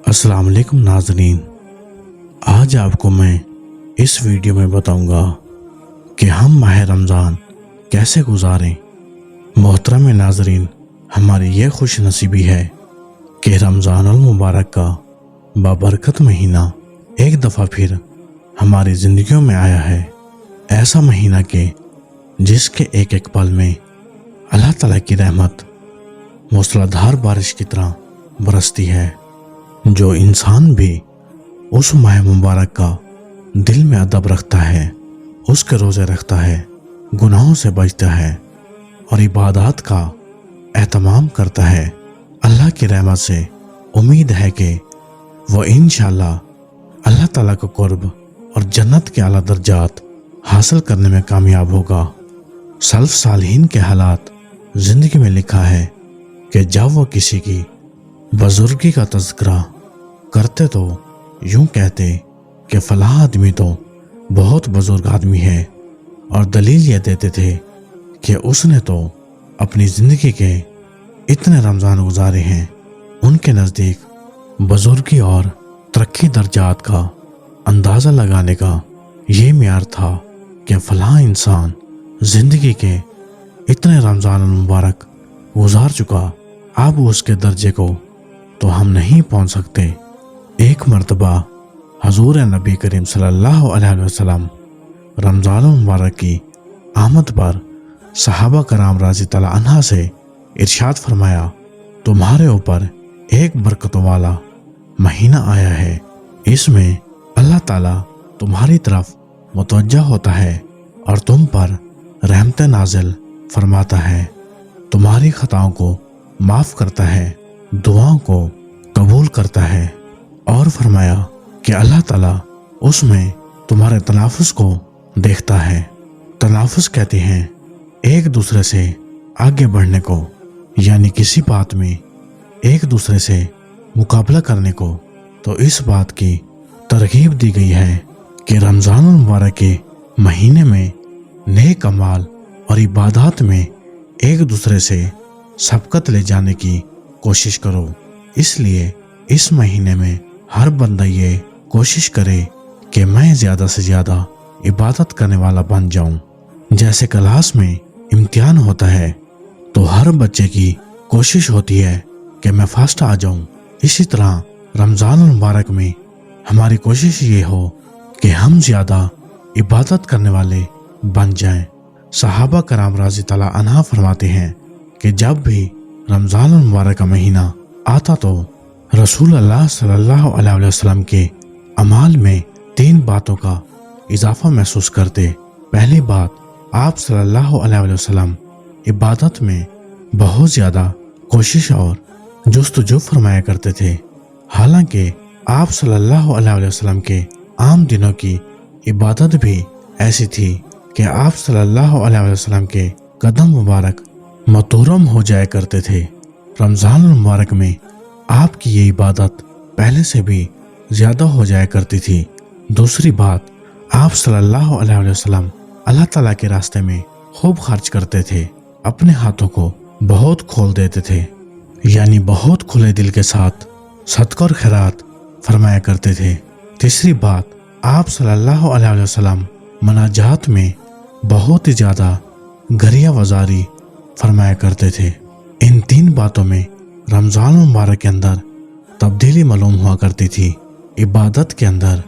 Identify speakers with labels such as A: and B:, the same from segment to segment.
A: السلام علیکم ناظرین، آج آپ کو میں اس ویڈیو میں بتاؤں گا کہ ہم ماہ رمضان کیسے گزاریں۔ محترم ناظرین، ہماری یہ خوش نصیبی ہے کہ رمضان المبارک کا بابرکت مہینہ ایک دفعہ پھر ہماری زندگیوں میں آیا ہے۔ ایسا مہینہ کہ جس کے ایک ایک پل میں اللہ تعالیٰ کی رحمت موسلادھار بارش کی طرح برستی ہے۔ جو انسان بھی اس ماہ مبارک کا دل میں ادب رکھتا ہے، اس کے روزے رکھتا ہے، گناہوں سے بچتا ہے اور عبادات کا اہتمام کرتا ہے، اللہ کی رحمت سے امید ہے کہ وہ انشاءاللہ اللہ تعالیٰ کو قرب اور جنت کے اعلیٰ درجات حاصل کرنے میں کامیاب ہوگا۔ سلف صالحین کے حالات زندگی میں لکھا ہے کہ جب وہ کسی کی بزرگی کا تذکرہ کرتے تو یوں کہتے کہ فلاں آدمی تو بہت بزرگ آدمی ہے، اور دلیل یہ دیتے تھے کہ اس نے تو اپنی زندگی کے اتنے رمضان گزارے ہیں۔ ان کے نزدیک بزرگی اور ترقی درجات کا اندازہ لگانے کا یہ معیار تھا کہ فلاں انسان زندگی کے اتنے رمضان المبارک گزار چکا، اب اس کے درجے کو تو ہم نہیں پہنچ سکتے۔ ایک مرتبہ حضور نبی کریم صلی اللہ علیہ وسلم رمضان المبارک کی آمد پر صحابہ کرام رضی اللہ عنہ سے ارشاد فرمایا، تمہارے اوپر ایک برکتوں والا مہینہ آیا ہے، اس میں اللہ تعالیٰ تمہاری طرف متوجہ ہوتا ہے اور تم پر رحمت نازل فرماتا ہے، تمہاری خطاؤں کو معاف کرتا ہے، دعاؤں کو قبول کرتا ہے، اور فرمایا کہ اللہ تعالیٰ اس میں تمہارے تنافس کو دیکھتا ہے۔ تنافس کہتے ہیں ایک دوسرے سے آگے بڑھنے کو، یعنی کسی بات میں ایک دوسرے سے مقابلہ کرنے کو۔ تو اس بات کی ترغیب دی گئی ہے کہ رمضان المبارک کے مہینے میں نیک اعمال اور عبادات میں ایک دوسرے سے سبقت لے جانے کی کوشش کرو۔ اس لیے اس مہینے میں ہر بندہ یہ کوشش کرے کہ میں زیادہ سے زیادہ عبادت کرنے والا بن جاؤں۔ جیسے کلاس میں امتحان ہوتا ہے تو ہر بچے کی کوشش ہوتی ہے کہ میں فرسٹ آ جاؤں، اسی طرح رمضان المبارک میں ہماری کوشش یہ ہو کہ ہم زیادہ عبادت کرنے والے بن جائیں۔ صحابہ کرام رضی اللہ عنہ فرماتے ہیں کہ جب بھی رمضان المبارک کا مہینہ آتا تو رسول اللہ صلی اللہ علیہ وسلم کے اعمال میں 3 باتوں کا اضافہ محسوس کرتے۔ پہلی بات، آپ صلی اللہ علیہ وسلم عبادت میں بہت زیادہ کوشش اور جستجو فرمایا کرتے تھے، حالانکہ آپ صلی اللہ علیہ وسلم کے عام دنوں کی عبادت بھی ایسی تھی کہ آپ صلی اللہ علیہ وسلم کے قدم مبارک متورم ہو جایا کرتے تھے۔ رمضان المبارک میں آپ کی یہ عبادت پہلے سے بھی زیادہ ہو جایا کرتی تھی۔ دوسری بات، آپ صلی اللہ علیہ وسلم اللہ تعالیٰ کے راستے میں خوب خرچ کرتے تھے، اپنے ہاتھوں کو بہت کھول دیتے تھے، یعنی بہت کھلے دل کے ساتھ صدقہ اور خیرات فرمایا کرتے تھے۔ تیسری بات، آپ صلی اللہ علیہ وسلم مناجات میں بہت ہی زیادہ گریہ وزاری فرمایا کرتے تھے۔ ان 3 باتوں میں رمضان المبارک کے اندر تبدیلی معلوم ہوا کرتی تھی۔ عبادت کے اندر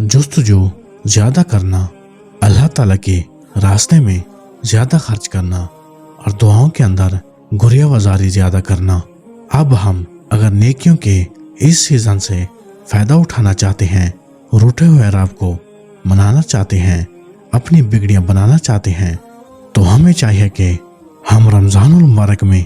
A: جستجو زیادہ کرنا، اللہ تعالیٰ کے راستے میں زیادہ خرچ کرنا، اور دعاؤں کے اندر گریہ وزاری زیادہ کرنا۔ اب ہم اگر نیکیوں کے اس سیزن سے فائدہ اٹھانا چاہتے ہیں، روٹے ہوئے رب کو منانا چاہتے ہیں، اپنی بگڑیاں بنانا چاہتے ہیں، تو ہمیں چاہیے کہ ہم رمضان المبارک میں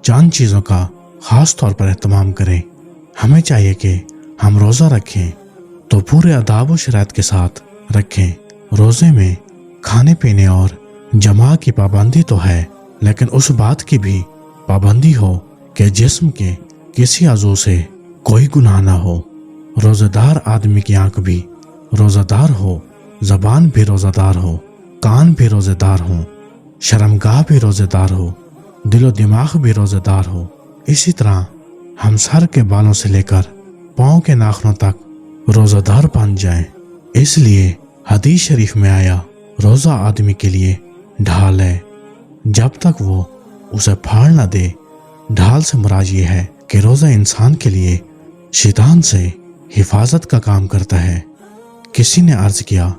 A: چند چیزوں کا خاص طور پر اہتمام کریں۔ ہمیں چاہیے کہ ہم روزہ رکھیں تو پورے آداب و شرائط کے ساتھ رکھیں۔ روزے میں کھانے پینے اور جماع کی پابندی تو ہے، لیکن اس بات کی بھی پابندی ہو کہ جسم کے کسی عضو سے کوئی گناہ نہ ہو۔ روزہ دار آدمی کی آنکھ بھی روزہ دار ہو، زبان بھی روزہ دار ہو، کان بھی روزہ دار ہو، شرمگاہ بھی روزہ دار ہو، دل و دماغ بھی روزہ دار ہو۔ اسی طرح ہم سر کے بالوں سے لے کر पाँव के नाखूनों तक रोजादार बन जाए। इसलिए हदीस शरीफ में आया, रोजा आदमी के लिए ढाल है, जब तक वो उसे फाड़ न दे। ढाल से मुराद ये है कि रोजा इंसान के लिए शैतान से हिफाजत का काम करता है। किसी ने अर्ज किया,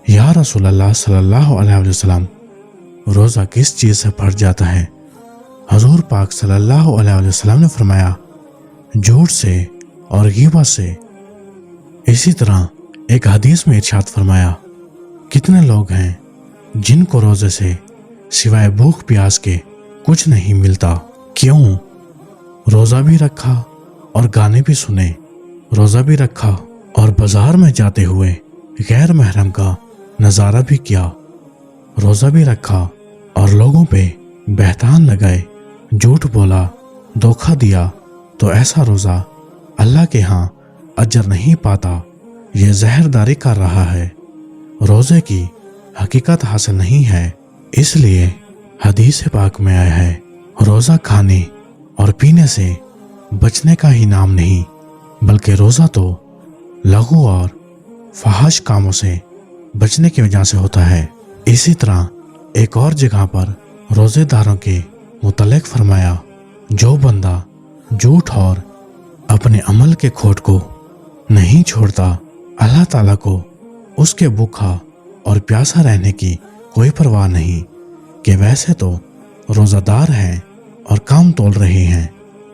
A: या रसूल अल्लाह सल्लल्लाहु अलैहि वसल्लम, रोजा किस चीज से फट जाता है? हजूर पाक सल्लल्लाहु अलैहि वसल्लम ने फरमाया, झूठ से और ग़ीबत से। इसी तरह एक हदीस में इरशाद फरमाया, कितने लोग हैं जिनको रोजे से सिवाय भूख प्यास के कुछ नहीं मिलता। क्यों? रोजा भी रखा और गाने भी सुने, रोजा भी रखा और बाजार में जाते हुए गैर महरम का नज़ारा भी किया, रोजा भी रखा और लोगों पे बहतान लगाए, झूठ बोला, धोखा दिया, तो ऐसा रोजा अल्लाह के यहाँ अजर नहीं पाता। ये जहरदारी कर रहा है, रोजे की हकीकत हासिल नहीं है। इसलिए हदीस पाक में आया है, रोजा खाने और पीने से बचने का ही नाम नहीं, बल्कि रोजा तो लघु और फहाश कामों से बचने की वजह से होता है। इसी तरह एक और जगह पर रोजेदारों के मुतल्लिक फरमाया, जो बंदा झूठ और अपने अमल के खोट को नहीं छोड़ता, अल्लाह ताला को उसके भूखा और प्यासा रहने की कोई परवाह नहीं कि वैसे तो रोजादार हैं और काम तोल रहे हैं,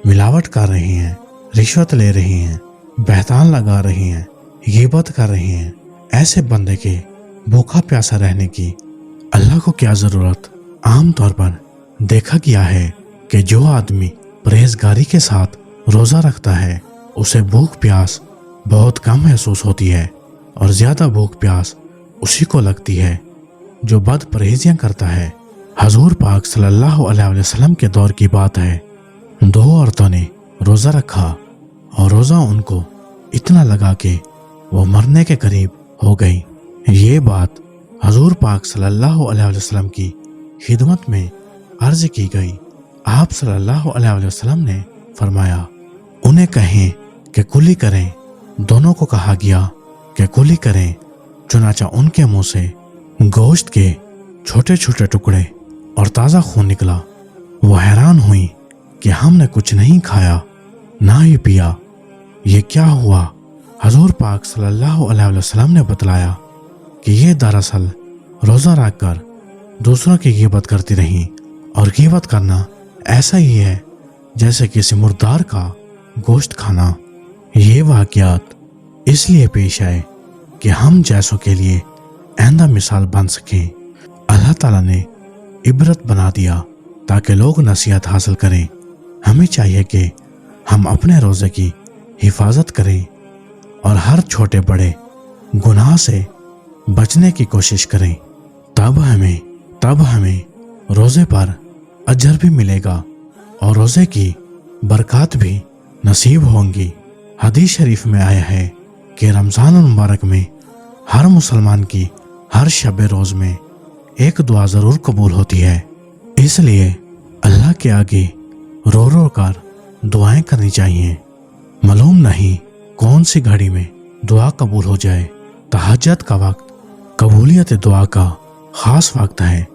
A: मिलावट कर रहे हैं, रिश्वत ले रहे हैं, बहतान लगा रहे हैं, ग़ीबत कर रहे हैं। ऐसे बंदे के भूखा प्यासा रहने की अल्लाह को क्या ज़रूरत? आम तौर पर देखा गया है कि जो आदमी परहेजगारी के साथ रोज़ा रखता है, उसे भूख प्यास बहुत कम महसूस होती है और ज़्यादा भूख प्यास उसी को लगती है जो बद परहेजियाँ करता है। हजूर पाक सल्लल्लाहु अलैहि वसल्लम के दौर की बात है, दो औरतों ने रोज़ा रखा और रोज़ा उनको इतना लगा कि वो मरने के करीब हो गई। ये बात हजूर पाक सल्लल्लाहु अलैहि वसल्लम की खिदमत में अर्ज की गई। आप सल्लल्लाहु अलैहि वसल्लम ने फरमाया, उन्हें कहें कि कुली करें। दोनों को कहा गया कि कुली करें। चुनाचा उनके मुंह से गोश्त के छोटे छोटे टुकड़े और ताज़ा खून निकला। वो हैरान हुई कि हमने कुछ नहीं खाया ना ही पिया, ये क्या हुआ? हजूर पाक सल्लल्लाहु अलैहि वसल्लम ने बतलाया कि ये दरअसल रोज़ा रखकर दूसरों की ग़ीबत करती रहीं, और ग़ीबत करना ऐसा ही है जैसे किसी मुर्दार का गोश्त खाना। ये वाक़यात इसलिए पेश आए कि हम जैसों के लिए आइंदा मिसाल बन सकें। अल्लाह ताला ने इबरत बना दिया ताकि लोग नसीहत हासिल करें। हमें चाहिए कि हम अपने रोज़े की हिफाजत करें और हर छोटे बड़े गुनाह से बचने की कोशिश करें। तब हमें रोज़े पर अजर भी मिलेगा और रोज़े की बरकत भी नसीब होंगी। हदीस शरीफ में आया है कि रमज़ान मुबारक में हर मुसलमान की हर शब रोज़ में एक दुआ ज़रूर कबूल होती है। इसलिए अल्लाह के आगे रो रो कर दुआएं करनी चाहिए। मालूम नहीं कौन सी घड़ी में दुआ कबूल हो जाए। तहज्जुद का वक्त कबूलियत दुआ का ख़ास वक्त है,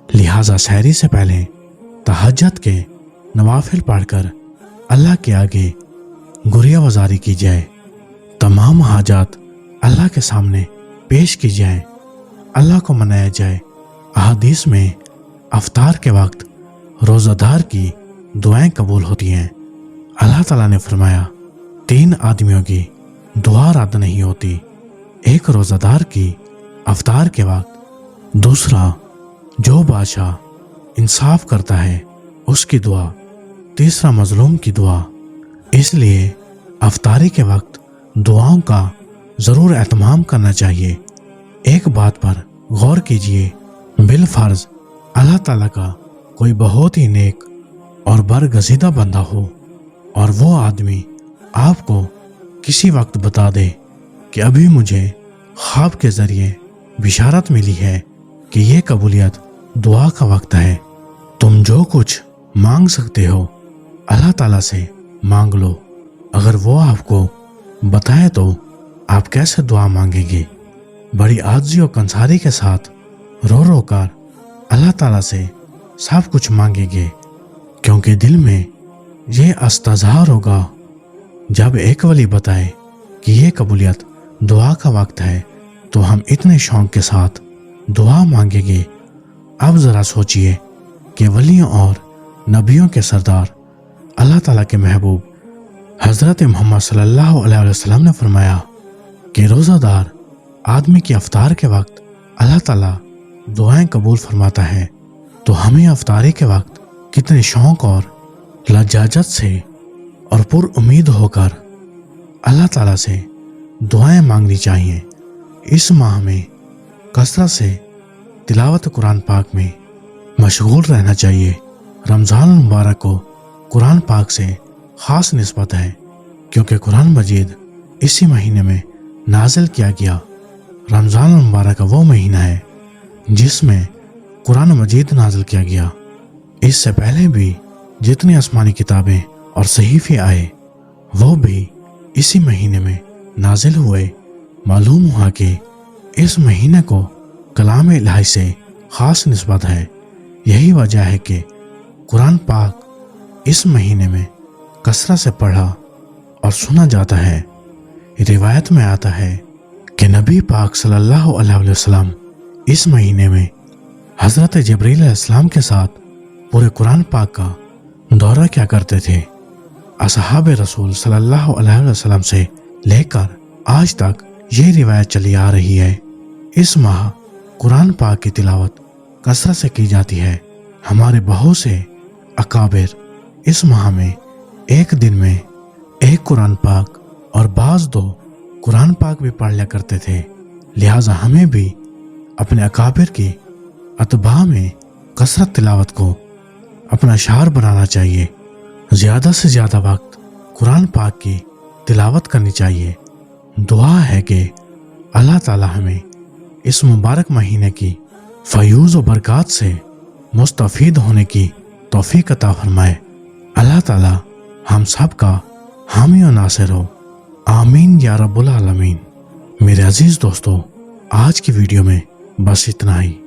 A: लिहाजा सहरी से पहले तहज्जुद के नवाफिल पढ़कर अल्लाह के आगे गुरिया वज़ारी की जाए। तमाम हाजात अल्लाह के सामने पेश की जाए, अल्लाह को मनाया जाए। अहादीस में अफ्तार के वक्त रोज़ादार की दुआएं कबूल होती हैं। अल्लाह ताला ने फरमाया, 3 आदमियों की दुआ रद्द नहीं होती, एक रोज़ादार की अफ्तार के वक्त, दूसरा जो बादशाह इंसाफ करता है उसकी दुआ, तीसरा मजलूम की दुआ। इसलिए अफ्तारी के वक्त दुआओं का ज़रूर एहतमाम करना चाहिए। एक बात पर गौर कीजिए, बिलफर्ज अल्लाह ताला का कोई बहुत ही नेक और बरगज़ीदा बंदा हो और वो आदमी आपको किसी वक्त बता दे कि अभी मुझे ख्वाब के ज़रिए बिशारत मिली है कि ये कबूलियत दुआ का वक्त है, तुम जो कुछ मांग सकते हो अल्लाह ताला से मांग लो। अगर वो आपको तो आप कैसे दुआ मांगेंगे? बड़ी आजिज़ी और कंसारी के साथ रो रो कर अल्लाह ताला से सब कुछ मांगेंगे, क्योंकि दिल में ये अस्तज़हार होगा। जब एक वली बताए कि ये कबूलियत दुआ का वक्त है तो हम इतने शौक के साथ दुआ मांगेंगे। अब ज़रा सोचिए कि वलियों और नबियों के सरदार अल्लाह ताला के महबूब हज़रत मोहम्मद सल्लल्लाहु अलैहि वसल्लम ने फरमाया कि रोज़ादार आदमी की अफ्तार के वक्त अल्लाह ताला दुआएं कबूल फरमाता है, तो हमें अफ्तारी के वक्त कितने शौक और लज्जाजत से और पुर उम्मीद होकर अल्लाह ताला से दुआएं मांगनी चाहिए। इस माह में कसरत से तिलावत कुरान पाक में मशगूल रहना चाहिए। रमज़ान मुबारक को कुरान पाक से ख़ास निस्बत है, क्योंकि कुरान मजीद इसी महीने में नाजिल किया गया। रमज़ान मुबारक वो महीना है जिसमें कुरान मजीद नाजिल किया गया। इससे पहले भी जितनी आसमानी किताबें और सहीफ़े आए वो भी इसी महीने में नाजिल हुए। मालूम हुआ कि इस महीने को कलाम इलाही से ख़ास निस्बत है। यही वजह है कि कुरान पाक इस महीने में कसरत से पढ़ा और सुना जाता है। रिवायत में आता है कि नबी पाक सल्लल्लाहु अलैहि वसल्लम इस महीने में हज़रत जिब्रील अलैहिस्सलाम के साथ पूरे कुरान पाक का दौरा किया करते थे। असहाब रसूल सल्लल्लाहु अलैहि वसल्लम से लेकर आज तक ये रिवायत चली आ रही है। इस माह कुरान पाक की तिलावत कसरत से की जाती है। हमारे बहुत से अकाबिर इस माह में एक दिन में एक कुरान पाक और बाज़ दो कुरान पाक भी पढ़ लिया करते थे। लिहाजा हमें भी अपने अकाबिर की अतबा में कसरत तिलावत को अपना शार बनाना चाहिए। ज़्यादा से ज़्यादा वक्त कुरान पाक की तिलावत करनी चाहिए। दुआ है कि अल्लाह ताला हमें इस मुबारक महीने की फयूज़ और बरक़ात से मुस्तफ़ीद होने की तौफ़ीक़ अता फरमाए। अल्लाह ताला हम सब का हामी और नासिर हो। आमीन या रब्बुल आलमीन। मेरे अजीज़ दोस्तों, आज की वीडियो में बस इतना ही।